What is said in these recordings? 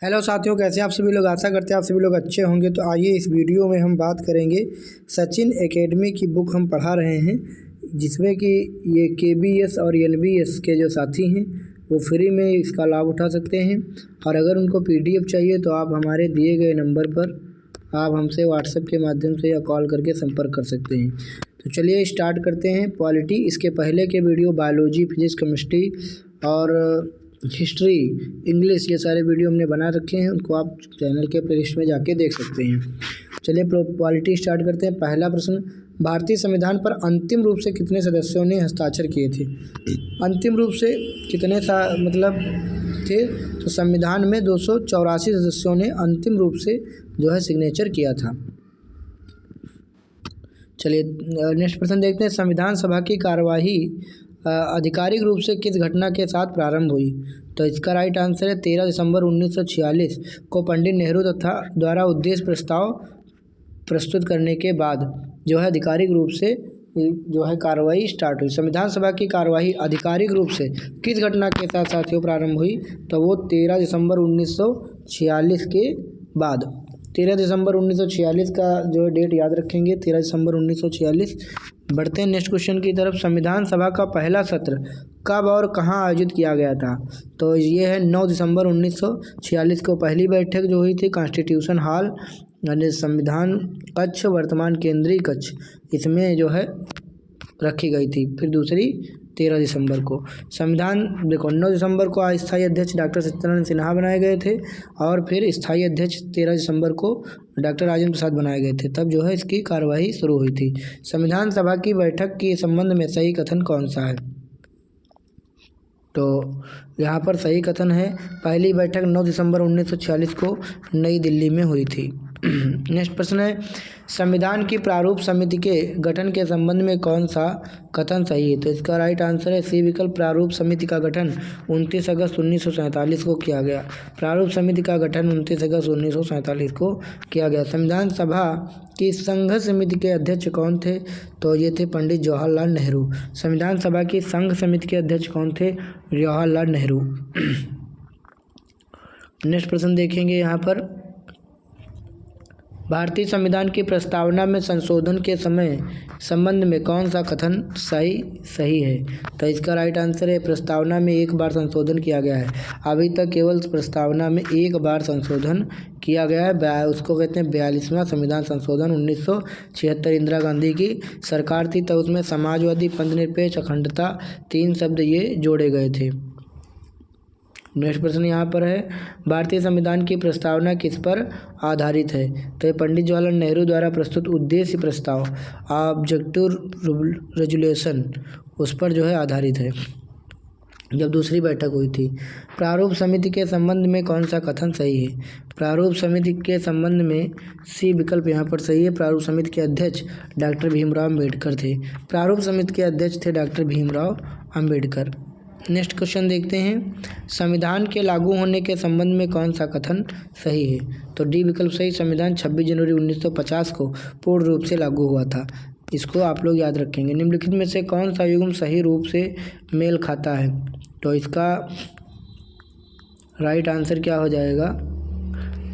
Hello साथियों, कैसे आप सभी लोग। आशा करते हैं आप सभी लोग अच्छे होंगे। तो आइए इस वीडियो में हम बात करेंगे सचिन एकेडमी की बुक हम पढ़ा रहे हैं, जिसमें कि ये KBS और LBS के जो साथी हैं वो फ्री में इसका लाभ उठा सकते हैं। और अगर उनको PDF चाहिए तो आप हमारे दिए गए नंबर पर आप हमसे व्हाट्सएप के माध्यम से या कॉल करके संपर्क कर सकते हैं। तो चलिए स्टार्ट करते हैं। पॉलिटी, इसके पहले के वीडियो बायोलॉजी, फिजिक्स, केमिस्ट्री और हिस्ट्री, इंग्लिश, ये सारे वीडियो हमने बना रखे हैं, उनको आप चैनल के प्लेलिस्ट में जाके देख सकते हैं। चलिए पॉलिटी स्टार्ट करते हैं। पहला प्रश्न, भारतीय संविधान पर अंतिम रूप से कितने सदस्यों ने हस्ताक्षर किए थे? अंतिम रूप से कितने थे? तो संविधान में 284 सदस्यों ने अंतिम रूप से जो है सिग्नेचर किया था। चलिए नेक्स्ट प्रश्न देखते हैं। संविधान सभा की कार्यवाही आधिकारिक रूप से किस घटना के साथ प्रारंभ हुई? तो इसका राइट आंसर है 13 दिसंबर 1946 को पंडित नेहरू द्वारा उद्देश्य प्रस्ताव प्रस्तुत करने के बाद जो है आधिकारिक रूप से जो है कार्रवाई स्टार्ट हुई। संविधान सभा की कार्यवाही आधिकारिक रूप से किस घटना के साथ साथियों प्रारंभ हुई? तो वो 13 दिसंबर 1946 के बाद। 13 दिसंबर 1946 का जो डेट याद रखेंगे, 13 दिसंबर 1946। बढ़ते हैं नेक्स्ट क्वेश्चन की तरफ। संविधान सभा का पहला सत्र कब और कहाँ आयोजित किया गया था? तो ये है 9 दिसंबर 1946 को पहली बैठक जो हुई थी कॉन्स्टिट्यूशन हॉल, यानी संविधान कक्ष, वर्तमान केंद्रीय कक्ष, इसमें जो है रखी गई थी। फिर दूसरी 13 दिसंबर को। संविधान देखो 9 दिसंबर को अस्थायी अध्यक्ष डॉक्टर सत्यनारायण सिन्हा बनाए गए थे और फिर स्थायी अध्यक्ष 13 दिसंबर को डॉक्टर राजेंद्र प्रसाद बनाए गए थे। तब जो है इसकी कार्यवाही शुरू हुई थी। संविधान सभा की बैठक के संबंध में सही कथन कौन सा है? तो यहाँ पर सही कथन है, पहली बैठक 9 दिसंबर 1946 को नई दिल्ली में हुई थी। नेक्स्ट प्रश्न है, संविधान की प्रारूप समिति के गठन के संबंध में कौन सा कथन सही है? तो इसका राइट आंसर है सी विकल्प। प्रारूप समिति का गठन 29 अगस्त 1947 को किया गया। प्रारूप समिति का गठन 29 अगस्त 1947 को किया गया। संविधान सभा की संघ समिति के अध्यक्ष कौन थे? तो ये थे पंडित जवाहरलाल नेहरू। संविधान सभा की संघ समिति के अध्यक्ष कौन थे? जवाहरलाल नेहरू। नेक्स्ट प्रश्न देखेंगे यहाँ पर, भारतीय संविधान की प्रस्तावना में संशोधन के संबंध में कौन सा कथन सही है? तो इसका राइट आंसर है प्रस्तावना में एक बार संशोधन किया गया है। अभी तक केवल प्रस्तावना में एक बार संशोधन किया गया है, उसको कहते हैं 42वां संविधान संशोधन। 1976 इंदिरा गांधी की सरकार थी, तब उसमें समाजवादी, पंथनिरपेक्ष, अखंडता, 3 शब्द ये जोड़े गए थे। नेक्स्ट प्रश्न यहाँ पर है, भारतीय संविधान की प्रस्तावना किस पर आधारित है? तो पंडित जवाहरलाल नेहरू द्वारा प्रस्तुत उद्देश्य प्रस्ताव, ऑब्जेक्टिव रेजोल्यूशन, उस पर जो है आधारित है, जब दूसरी बैठक हुई थी। प्रारूप समिति के संबंध में कौन सा कथन सही है? प्रारूप समिति के संबंध में सी विकल्प यहाँ पर सही है। प्रारूप समिति के अध्यक्ष डॉक्टर भीमराव अम्बेडकर थे। प्रारूप समिति के अध्यक्ष थे doctor Bhimrao Ambedkar. Next question देखते हैं, संविधान के लागू होने के संबंध में कौन सा कथन सही है? तो डी विकल्प सही। संविधान 26 जनवरी 1950 को पूर्ण रूप से लागू हुआ था। इसको आप लोग याद रखेंगे। निम्नलिखित में से कौन सा युग्म सही रूप से मेल खाता है? तो इसका राइट आंसर क्या हो जाएगा?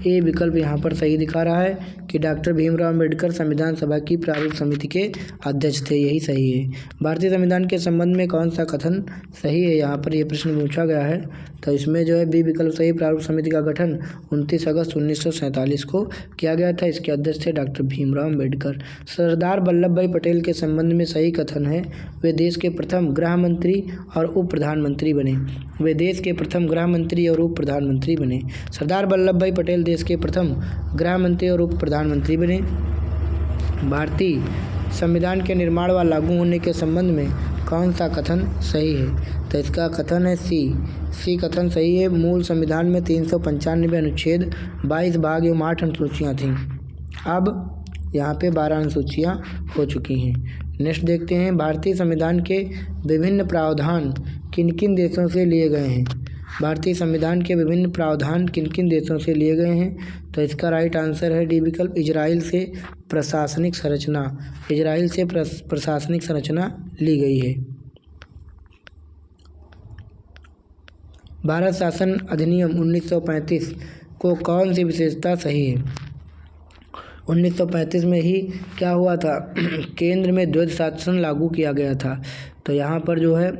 ए विकल्प यहाँ पर सही दिखा रहा है कि डॉक्टर भीमराव अम्बेडकर संविधान सभा की प्रारूप समिति के अध्यक्ष थे, यही सही है। भारतीय संविधान के संबंध में कौन सा कथन सही है? यहाँ पर यह प्रश्न पूछा गया है, तो इसमें जो है बी विकल्प सही। प्रारूप समिति का गठन 29 अगस्त 1947 को किया गया था। इसके अध्यक्ष थे डॉक्टर भीमराव अम्बेडकर। सरदार वल्लभ भाई पटेल के संबंध में सही कथन है, वे देश के प्रथम गृह मंत्री और उप प्रधानमंत्री बने। वे देश के प्रथम गृह मंत्री और उप प्रधानमंत्री बने। सरदार वल्लभ भाई पटेल देश के प्रथम गृह मंत्री और उप प्रधानमंत्री बने। भारतीय संविधान के निर्माण व लागू होने के संबंध में कौन सा कथन सही है? तो इसका कथन है सी कथन सही है। मूल संविधान में 395 अनुच्छेद, 22 भाग एवं 8 अनुसूचियाँ थीं। अब यहाँ पे 12 अनुसूचियाँ हो चुकी हैं। नेक्स्ट देखते हैं, भारतीय संविधान के विभिन्न प्रावधान किन किन देशों से लिए गए हैं? भारतीय संविधान के विभिन्न प्रावधान किन किन देशों से लिए गए हैं? तो इसका राइट आंसर है डी विकल्प। इजराइल से प्रशासनिक संरचना ली गई है। भारत शासन अधिनियम 1935 को कौन सी विशेषता सही है? 1935 में ही क्या हुआ था? केंद्र में द्वैध शासन लागू किया गया था। तो यहाँ पर जो है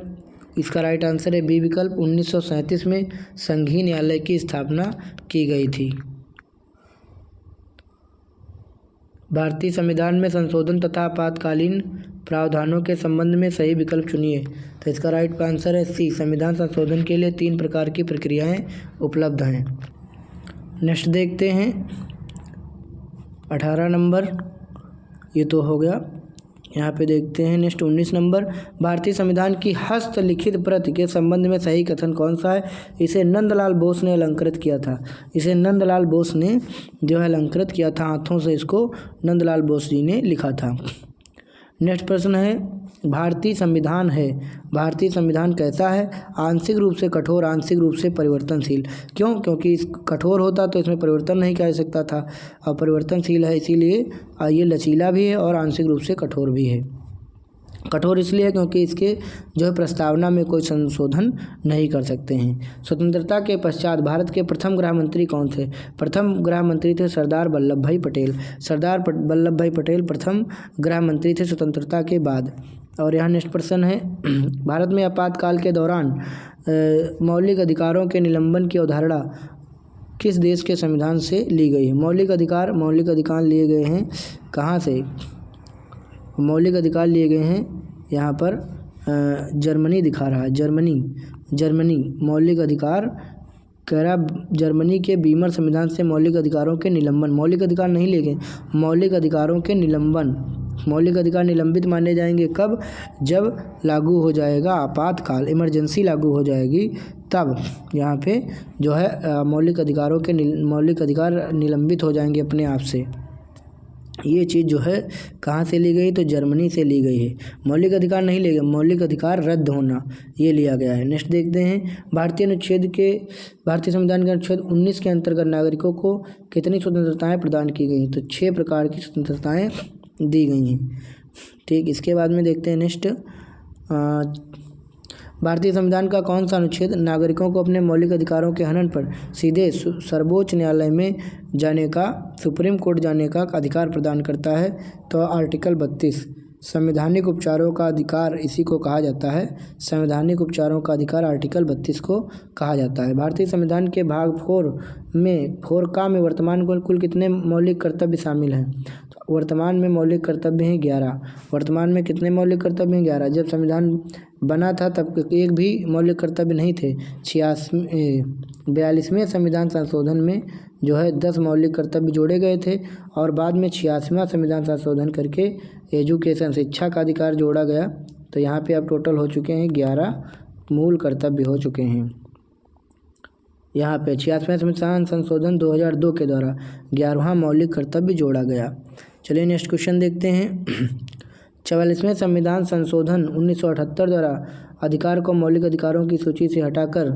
इसका राइट आंसर है बी विकल्प। 1937 में संघीय न्यायालय की स्थापना की गई थी। भारतीय संविधान में संशोधन तथा आपातकालीन प्रावधानों के संबंध में सही विकल्प चुनिए। तो इसका राइट आंसर है सी। संविधान संशोधन के लिए 3 प्रकार की प्रक्रियाएं उपलब्ध हैं। नेक्स्ट देखते हैं 18 नंबर, ये तो हो गया। यहाँ पे देखते हैं नेक्स्ट 19 नंबर, भारतीय संविधान की हस्तलिखित प्रति के संबंध में सही कथन कौन सा है? इसे नंदलाल बोस ने अलंकृत किया था। इसे नंदलाल बोस ने जो है अलंकृत किया था, हाथों से इसको नंदलाल बोस जी ने लिखा था। नेक्स्ट प्रश्न है भारतीय संविधान है, भारतीय संविधान कैसा है? आंशिक रूप से कठोर, आंशिक रूप से परिवर्तनशील। क्यों? क्योंकि इस कठोर होता तो इसमें परिवर्तन नहीं किया जा सकता था, और परिवर्तनशील है इसीलिए ये लचीला भी है और आंशिक रूप से कठोर भी है। कठोर इसलिए क्योंकि इसके जो है प्रस्तावना में कोई संशोधन नहीं कर सकते हैं। स्वतंत्रता के पश्चात भारत के प्रथम गृह मंत्री कौन थे? प्रथम गृह मंत्री थे सरदार वल्लभ भाई पटेल। सरदार वल्लभ भाई पटेल प्रथम गृह मंत्री थे स्वतंत्रता के बाद। और यहाँ नेक्स्ट प्रश्न है भारत में आपातकाल के दौरान मौलिक अधिकारों के निलंबन की अवधारणा किस देश के संविधान से ली गई है? मौलिक अधिकार लिए गए हैं कहाँ से? मौलिक अधिकार लिए गए हैं यहाँ पर जर्मनी दिखा रहा है, जर्मनी मौलिक अधिकार कह रहा, जर्मनी के बीमर संविधान से मौलिक अधिकारों के निलंबन, मौलिक अधिकार नहीं लिए गए, मौलिक अधिकारों के निलंबन। मौलिक अधिकार निलंबित माने जाएंगे कब? जब लागू हो जाएगा आपातकाल, इमरजेंसी लागू हो जाएगी तब यहाँ पे जो है मौलिक अधिकार निलंबित हो जाएंगे अपने आप से। ये चीज़ जो है कहाँ से ली गई? तो जर्मनी से ली गई है। मौलिक अधिकार नहीं लिए गए, मौलिक अधिकार रद्द होना ये लिया गया है। नेक्स्ट देखते हैं भारतीय संविधान के अनुच्छेद 19 के अंतर्गत नागरिकों को कितनी स्वतंत्रताएं प्रदान की गई? तो 6 प्रकार की स्वतंत्रताएं दी गई हैं। ठीक, इसके बाद में देखते हैं नेक्स्ट भारतीय संविधान का कौन सा अनुच्छेद नागरिकों को अपने मौलिक अधिकारों के हनन पर सीधे सर्वोच्च न्यायालय में जाने का, सुप्रीम कोर्ट जाने का अधिकार प्रदान करता है? तो आर्टिकल 32 संवैधानिक उपचारों का अधिकार इसी को कहा जाता है। संवैधानिक उपचारों का अधिकार आर्टिकल 32 को कहा जाता है। भारतीय संविधान के भाग 4 में वर्तमान कुल कितने मौलिक कर्तव्य शामिल हैं? तो वर्तमान में मौलिक कर्तव्य हैं 11। वर्तमान में कितने मौलिक कर्तव्य हैं? 11। जब संविधान बना था तब एक भी मौलिक कर्तव्य नहीं थे। 42वें संविधान संशोधन में जो है 10 मौलिक कर्तव्य जोड़े गए थे, और बाद में 86वां संविधान संशोधन करके एजुकेशन, शिक्षा का अधिकार जोड़ा गया। तो यहाँ पे अब टोटल हो चुके हैं 11 मूल कर्तव्य हो चुके हैं। यहाँ पे 86वां संविधान संशोधन 2002 के द्वारा 11वां मौलिक कर्तव्य जोड़ा गया। चलिए नेक्स्ट क्वेश्चन देखते हैं 44वें संविधान संशोधन 1978 द्वारा अधिकार को मौलिक अधिकारों की सूची से हटाकर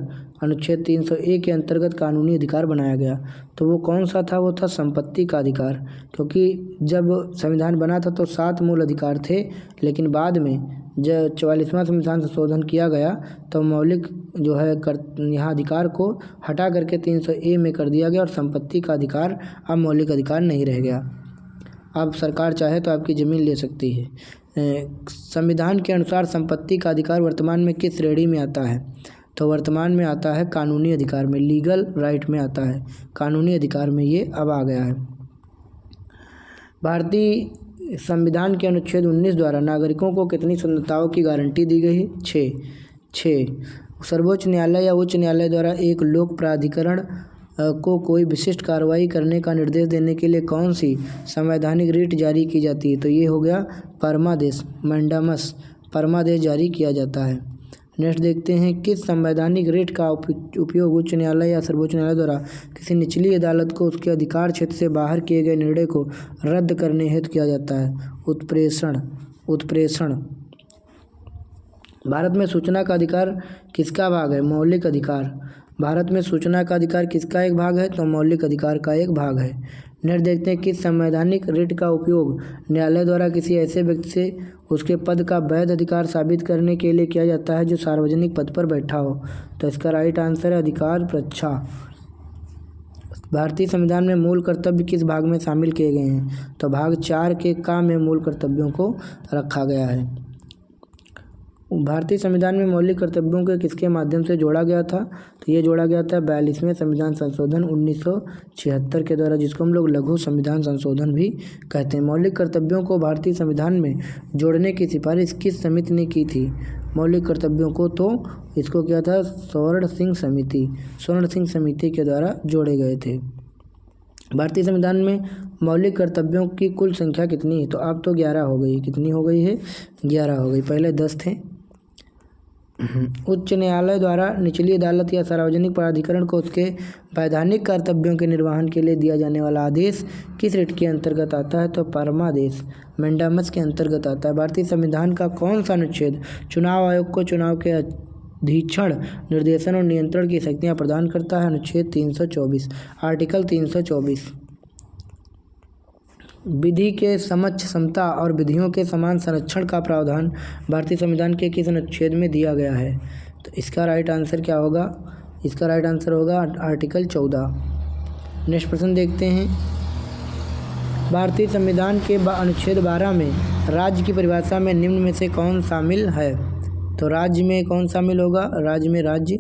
अनुच्छेद 301 के अंतर्गत कानूनी अधिकार बनाया गया। तो वो कौन सा था? वो था संपत्ति का अधिकार। क्योंकि जब संविधान बना था तो 7 मूल अधिकार थे, लेकिन बाद में जब 44वां संविधान संशोधन किया गया तो मौलिक जो है यहाँ अधिकार को हटा करके 300A में कर दिया गया, और संपत्ति का अधिकार अब मौलिक अधिकार नहीं रह गया। अब सरकार चाहे तो आपकी ज़मीन ले सकती है। संविधान के अनुसार संपत्ति का अधिकार वर्तमान में किस श्रेणी में आता है? तो वर्तमान में आता है कानूनी अधिकार में, लीगल राइट में आता है, कानूनी अधिकार में ये अब आ गया है। भारतीय संविधान के अनुच्छेद 19 द्वारा नागरिकों को कितनी स्वतंत्रताओं की गारंटी दी गई है? 6। सर्वोच्च न्यायालय या उच्च न्यायालय द्वारा एक लोक प्राधिकरण को कोई विशिष्ट कार्रवाई करने का निर्देश देने के लिए कौन सी संवैधानिक रीट जारी की जाती है? तो ये हो गया परमादेश, मैंडामस परमादेश जारी किया जाता है। नेक्स्ट देखते हैं किस संवैधानिक रीट का उपयोग उच्च न्यायालय या सर्वोच्च न्यायालय द्वारा किसी निचली अदालत को उसके अधिकार क्षेत्र से बाहर किए गए निर्णय को रद्द करने हेतु किया जाता है? उत्प्रेषण। भारत में सूचना का अधिकार किसका भाग है? मौलिक अधिकार। भारत में सूचना का अधिकार किसका एक भाग है? तो मौलिक अधिकार का एक भाग है। नेक्स्ट देखते हैं किस संवैधानिक रिट का उपयोग न्यायालय द्वारा किसी ऐसे व्यक्ति से उसके पद का वैध अधिकार साबित करने के लिए किया जाता है जो सार्वजनिक पद पर बैठा हो? तो इसका राइट आंसर है अधिकार परीक्षा। भारतीय संविधान में मूल कर्तव्य किस भाग में शामिल किए गए हैं? तो भाग 4 के का में मूल कर्तव्यों को रखा गया है। भारतीय संविधान में मौलिक कर्तव्यों को किसके माध्यम से जोड़ा गया था? तो ये जोड़ा गया था 42वें संविधान संशोधन 1976 के द्वारा, जिसको हम लोग लघु संविधान संशोधन भी कहते हैं। मौलिक कर्तव्यों को भारतीय संविधान में जोड़ने की सिफारिश किस समिति ने की थी? मौलिक कर्तव्यों को तो इसको किया था स्वर्ण सिंह समिति के द्वारा जोड़े गए थे। भारतीय संविधान में मौलिक कर्तव्यों की कुल संख्या कितनी है? तो अब तो 11 हो गई। कितनी हो गई है? 11 हो गई, पहले 10 थे। उच्च न्यायालय द्वारा निचली अदालत या सार्वजनिक प्राधिकरण को उसके वैधानिक कर्तव्यों के निर्वहन के लिए दिया जाने वाला आदेश किस रिट के अंतर्गत आता है? तो परमादेश मैंडामस के अंतर्गत आता है। भारतीय संविधान का कौन सा अनुच्छेद चुनाव आयोग को चुनाव के अधीक्षण, निर्देशन और नियंत्रण की शक्तियाँ प्रदान करता है? अनुच्छेद 324, आर्टिकल 324। विधि के समक्ष समता और विधियों के समान संरक्षण का प्रावधान भारतीय संविधान के किस अनुच्छेद में दिया गया है? तो इसका राइट आंसर क्या होगा? इसका राइट आंसर होगा आर्टिकल 14। नेक्स्ट प्रश्न देखते हैं। भारतीय संविधान के अनुच्छेद 12 में राज्य की परिभाषा में निम्न में से कौन शामिल है? तो राज्य में कौन शामिल होगा? राज्य में राज्य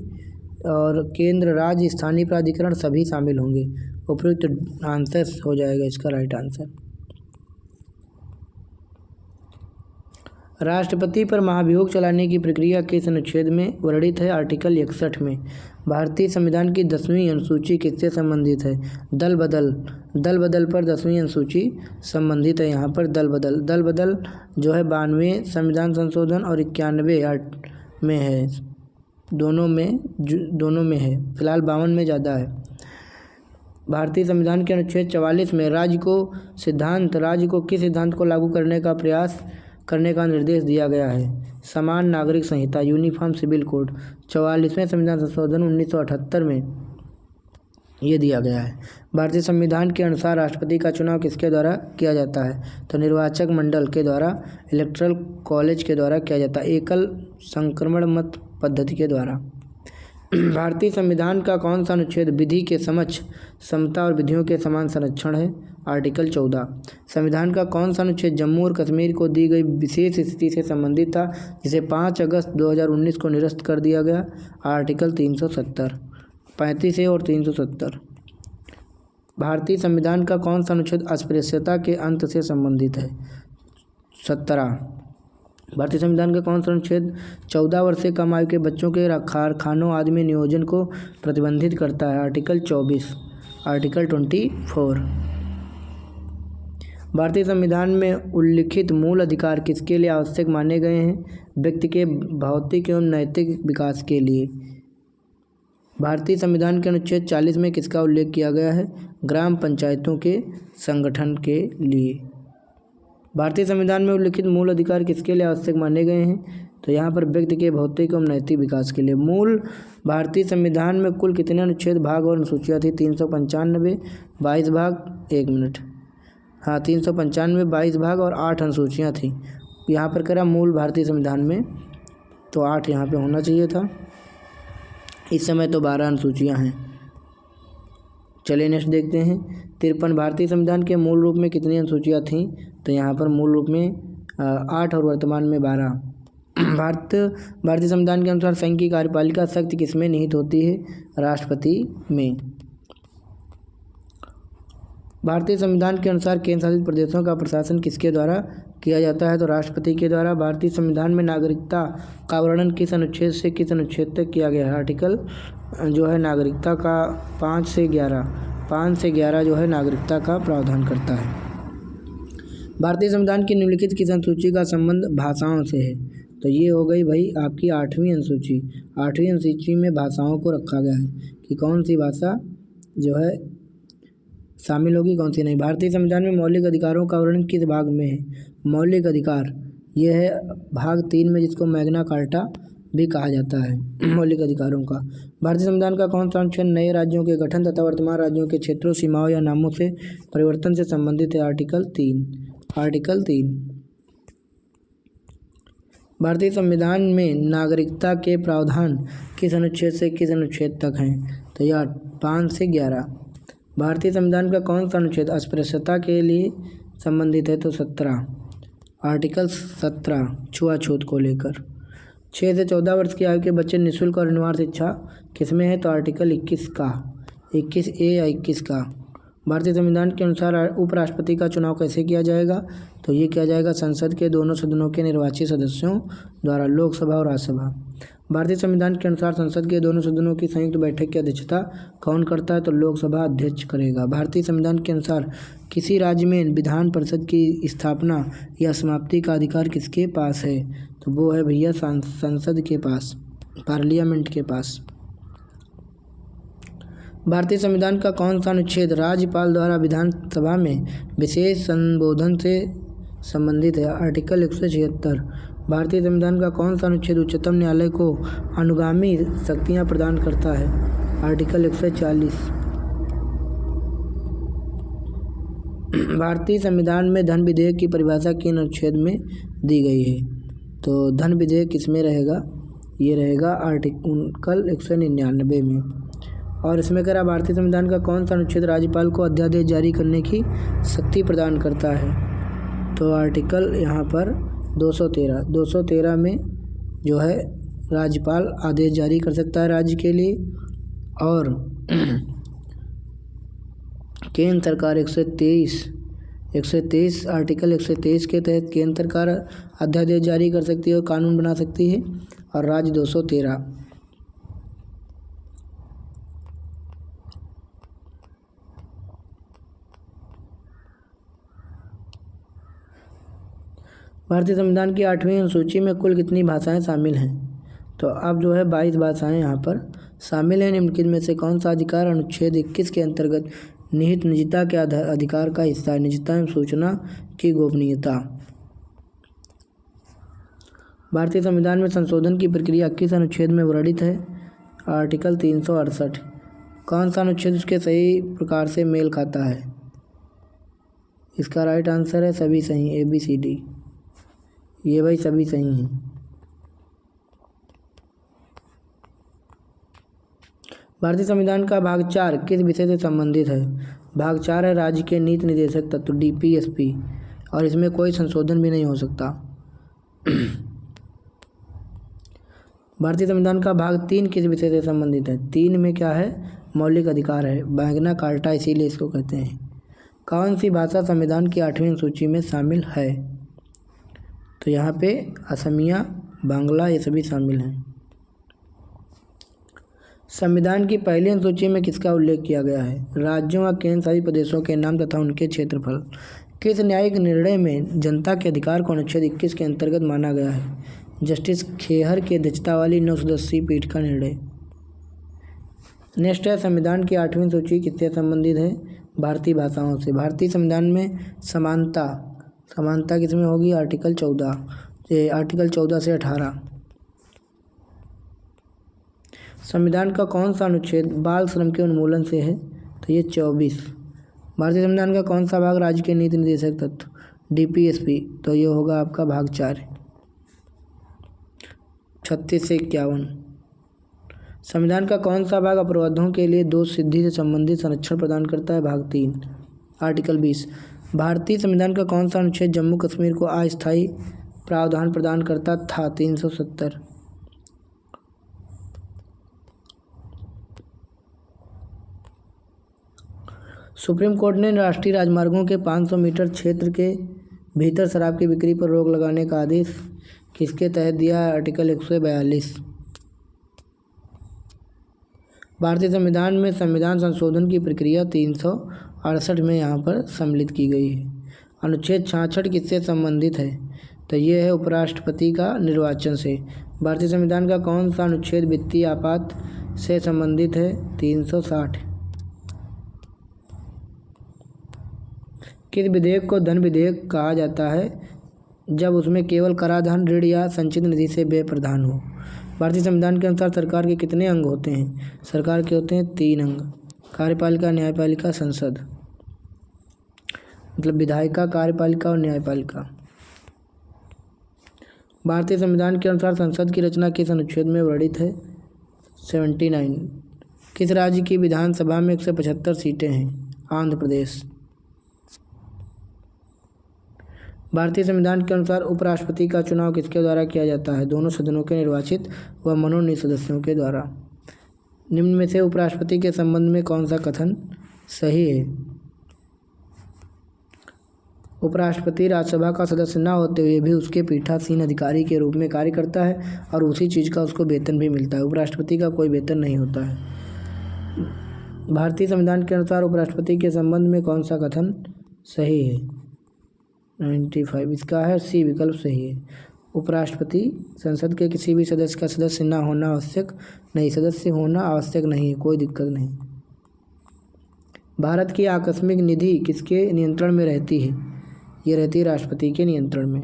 और केंद्र, राज्य, स्थानीय प्राधिकरण सभी शामिल होंगे। उपयुक्त आंसर हो जाएगा इसका राइट आंसर। राष्ट्रपति पर महाभियोग चलाने की प्रक्रिया किस अनुच्छेद में वर्णित है? आर्टिकल 61 में। भारतीय संविधान की 10वीं अनुसूची किससे संबंधित है? दल बदल पर 10वीं अनुसूची संबंधित है। यहाँ पर दल बदल जो है 92वें संविधान संशोधन और 91 में है, दोनों में है। फिलहाल 52 में ज़्यादा है। भारतीय संविधान के अनुच्छेद 44 में राज्य को किस सिद्धांत को लागू करने का प्रयास करने का निर्देश दिया गया है? समान नागरिक संहिता, यूनिफॉर्म सिविल कोड। 44वें संविधान संशोधन 1978 में ये दिया गया है। भारतीय संविधान के अनुसार राष्ट्रपति का चुनाव किसके द्वारा किया जाता है? तो निर्वाचक मंडल के द्वारा, इलेक्टोरल कॉलेज के द्वारा किया जाता है, एकल संक्रमण मत पद्धति के द्वारा। भारतीय संविधान का कौन सा अनुच्छेद विधि के समक्ष समता और विधियों के समान संरक्षण है? आर्टिकल 14। संविधान का कौन सा अनुच्छेद जम्मू और कश्मीर को दी गई विशेष स्थिति से संबंधित था, जिसे 5 अगस्त 2019 को निरस्त कर दिया गया? आर्टिकल 370, 35 और 370। भारतीय संविधान का कौन सा अनुच्छेद अस्पृश्यता के अंत से संबंधित है? 17। भारतीय संविधान का कौन सा अनुच्छेद 14 वर्ष से कम आयु के बच्चों के कारखानों आदि में नियोजन को प्रतिबंधित करता है? Article 24, article 24। भारतीय संविधान में उल्लिखित मूल अधिकार किसके लिए आवश्यक माने गए हैं? व्यक्ति के भौतिक एवं नैतिक विकास के लिए। भारतीय संविधान के अनुच्छेद 40 में किसका उल्लेख किया गया है? ग्राम पंचायतों के संगठन के लिए। भारतीय संविधान में उल्लिखित मूल अधिकार किसके लिए आवश्यक माने गए हैं? तो यहाँ पर व्यक्ति के भौतिक एवं नैतिक विकास के लिए। मूल भारतीय संविधान में कुल कितने अनुच्छेद, भाग और अनुसूचियाँ थी? 395, 22 भाग, 1 मिनट, हाँ 395, 22 भाग और 8 अनुसूचियाँ थी। यहाँ पर करा मूल भारतीय संविधान में, तो 8 यहाँ पे होना चाहिए था। इस समय तो 12 अनुसूचियाँ हैं। चलिए नेक्स्ट देखते हैं। 53 भारतीय संविधान के मूल रूप में कितनी अनुसूचियाँ थीं? तो यहाँ पर मूल रूप में 8 और वर्तमान में 12। भारतीय संविधान के अनुसार संघ की कार्यपालिका शक्ति किसमें निहित होती है? राष्ट्रपति में। भारतीय संविधान के अनुसार केंद्र शासित प्रदेशों का प्रशासन किसके द्वारा किया जाता है? तो राष्ट्रपति के द्वारा। भारतीय संविधान में नागरिकता का वर्णन किस अनुच्छेद से किस अनुच्छेद तक किया गया है? आर्टिकल जो है नागरिकता का 5 से 11 जो है नागरिकता का प्रावधान करता है। भारतीय संविधान की निम्नलिखित किस अनुसूची का संबंध भाषाओं से है? तो ये हो गई भाई आपकी 8वीं अनुसूची। 8वीं अनुसूची में भाषाओं को रखा गया है कि कौन सी भाषा जो है शामिल होगी, कौन सी नहीं। भारतीय संविधान में मौलिक अधिकारों का वर्णन किस भाग में है? मौलिक अधिकार ये है भाग 3 में, जिसको मैग्ना कार्टा भी कहा जाता है मौलिक अधिकारों का। भारतीय संविधान का कौन सा अनुच्छेद नए राज्यों के गठन तथा वर्तमान राज्यों के क्षेत्रों, सीमाओं या नामों से परिवर्तन से संबंधित है? Article 3, article 3। भारतीय संविधान में नागरिकता के प्रावधान किस अनुच्छेद से किस अनुच्छेद तक हैं? तो यह 5 से 11। भारतीय संविधान का कौन सा अनुच्छेद अस्पृश्यता के लिए संबंधित है? तो 17, आर्टिकल 17 छुआछूत को लेकर। 6 से 14 वर्ष की आयु के बच्चे निःशुल्क और अनिवार्य शिक्षा किसमें है? तो आर्टिकल 21 का, 21A या 21 का। भारतीय संविधान के अनुसार उपराष्ट्रपति का चुनाव कैसे किया जाएगा? तो ये किया जाएगा संसद के दोनों सदनों के निर्वाचित सदस्यों द्वारा, लोकसभा और राज्यसभा। भारतीय संविधान के अनुसार संसद के दोनों सदनों की संयुक्त बैठक की अध्यक्षता कौन करता है? तो लोकसभा अध्यक्ष करेगा। भारतीय संविधान के अनुसार किसी राज्य में विधान परिषद की स्थापना या समाप्ति का अधिकार किसके पास है? तो वो है भैया संसद के पास, पार्लियामेंट के पास। भारतीय संविधान का कौन सा अनुच्छेद राज्यपाल द्वारा विधानसभा में विशेष संबोधन से संबंधित है? आर्टिकल 176। भारतीय संविधान का कौन सा अनुच्छेद उच्चतम न्यायालय को अनुगामी शक्तियां प्रदान करता है? आर्टिकल 140। भारतीय संविधान में धन विधेयक की परिभाषा किन अनुच्छेद में दी गई है? तो धन विधेयक किसमें रहेगा? ये रहेगा आर्टिकल 199 में। और इसमें कह रहा भारतीय संविधान का कौन सा अनुच्छेद राज्यपाल को अध्यादेश जारी करने की शक्ति प्रदान करता है? तो आर्टिकल यहाँ पर 213 में जो है राज्यपाल आदेश जारी कर सकता है राज्य के लिए। और केंद्र सरकार 123 आर्टिकल 123 के तहत केंद्र सरकार अध्यादेश जारी कर सकती है और कानून बना सकती है। और राज्य 213। भारतीय संविधान की 8वीं अनुसूची में कुल कितनी भाषाएं शामिल हैं? तो अब जो है 22 भाषाएं यहाँ पर शामिल हैं। निम्नलिखित में से कौन सा अधिकार अनुच्छेद 21 के अंतर्गत निहित निजता के अधिकार का हिस्सा है? निजता एवं सूचना की गोपनीयता। भारतीय संविधान में संशोधन की प्रक्रिया किस अनुच्छेद में वर्णित है? आर्टिकल 368। कौन सा अनुच्छेद उसके सही प्रकार से मेल खाता है? इसका राइट आंसर है सभी सही, ABCD। ये भाई सभी सही हैं। भारतीय संविधान का भाग 4 किस विषय से संबंधित है? भाग 4 है राज्य के नीति निर्देशक तत्व, DPSP, और इसमें कोई संशोधन भी नहीं हो सकता। भारतीय संविधान का भाग 3 किस विषय से संबंधित है? 3 में क्या है? मौलिक अधिकार है, मैग्ना कार्टा इसीलिए इसको कहते हैं। कौन सी भाषा संविधान की 8वीं अनुसूची में शामिल है? तो यहाँ पे असमिया, बांग्ला ये सभी शामिल हैं। संविधान की पहली अनुसूची में किसका उल्लेख किया गया है? राज्यों व केंद्र शासित प्रदेशों के नाम तथा उनके क्षेत्रफल। किस न्यायिक निर्णय में जनता के अधिकार को अनुच्छेद 21 के अंतर्गत माना गया है? जस्टिस खेहर की अध्यक्षता वाली 9 सदस्यीय पीठ का निर्णय। नेक्स्ट है संविधान की 8वीं अनुसूची किससे संबंधित है? भारतीय भाषाओं से। भारतीय संविधान में समानता किसमें होगी? आर्टिकल 14 से 18। संविधान का कौन सा अनुच्छेद बाल श्रम के उन्मूलन से है? तो ये 24। भारतीय संविधान का कौन सा भाग राज्य के नीति निर्देशक तत्व, DPSP? तो ये होगा आपका भाग 4, 36 से 51। संविधान का कौन सा भाग अपराधों के लिए दोष सिद्धि से संबंधित संरक्षण प्रदान करता है? भाग 3, आर्टिकल 20। भारतीय संविधान का कौन सा अनुच्छेद जम्मू कश्मीर को अस्थायी प्रावधान प्रदान करता था? 370। सुप्रीम कोर्ट ने राष्ट्रीय राजमार्गों के 500 मीटर क्षेत्र के भीतर शराब की बिक्री पर रोक लगाने का आदेश किसके तहत दिया? आर्टिकल 142। भारतीय संविधान में संविधान संशोधन की प्रक्रिया 368 में यहाँ पर सम्मिलित की गई है। अनुच्छेद 66 किससे संबंधित है? तो ये है उपराष्ट्रपति का निर्वाचन से। भारतीय संविधान का कौन सा अनुच्छेद वित्तीय आपात से संबंधित है? 360। किस विधेयक को धन विधेयक कहा जाता है जब उसमें केवल कराधान, ऋण या संचित निधि से व्यय प्रदान हो? भारतीय संविधान के अनुसार सरकार के कितने अंग होते हैं? सरकार के होते हैं 3 अंग, कार्यपालिका, न्यायपालिका, संसद। मतलब विधायिका, कार्यपालिका और न्यायपालिका। भारतीय संविधान के अनुसार संसद की रचना किस अनुच्छेद में वर्णित है? 79। किस राज्य की विधानसभा में 175 सीटें हैं? आंध्र प्रदेश। भारतीय संविधान के अनुसार उपराष्ट्रपति का चुनाव किसके द्वारा किया जाता है? दोनों सदनों के निर्वाचित व मनोनीत सदस्यों के द्वारा। निम्न में से उपराष्ट्रपति के संबंध में कौन सा कथन सही है? उपराष्ट्रपति राज्यसभा का सदस्य न होते हुए भी उसके पीठासीन अधिकारी के रूप में कार्य करता है और उसी चीज़ का उसको वेतन भी मिलता है। उपराष्ट्रपति का कोई वेतन नहीं होता है। भारतीय संविधान के अनुसार उपराष्ट्रपति के संबंध में कौन सा कथन सही है? 95 इसका है सी विकल्प सही है। उपराष्ट्रपति संसद के किसी भी सदस्य का सदस्य न होना आवश्यक नहीं, सदस्य होना आवश्यक नहीं है, कोई दिक्कत नहीं। भारत की आकस्मिक निधि किसके नियंत्रण में रहती है? ये रहती है राष्ट्रपति के नियंत्रण में।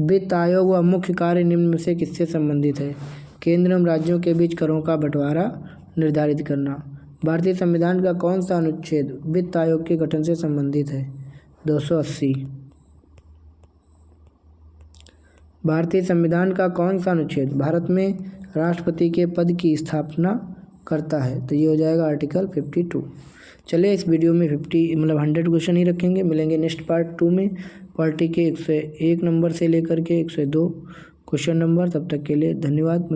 वित्त आयोग व मुख्य कार्य निम्न में से किससे संबंधित है? केंद्र एवं राज्यों के बीच करों का बंटवारा निर्धारित करना। भारतीय संविधान का कौन सा अनुच्छेद वित्त आयोग के गठन से संबंधित है? 280। भारतीय संविधान का कौन सा अनुच्छेद भारत में राष्ट्रपति के पद की स्थापना करता है? तो ये हो जाएगा आर्टिकल 52। चलिए इस वीडियो में 100 क्वेश्चन ही रखेंगे। मिलेंगे नेक्स्ट पार्ट 2 में पॉलिटी के 101 नंबर से लेकर के 102 क्वेश्चन नंबर। तब तक के लिए धन्यवाद।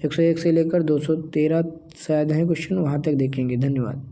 101 से लेकर 213 शायद हैं क्वेश्चन, वहाँ तक देखेंगे। धन्यवाद।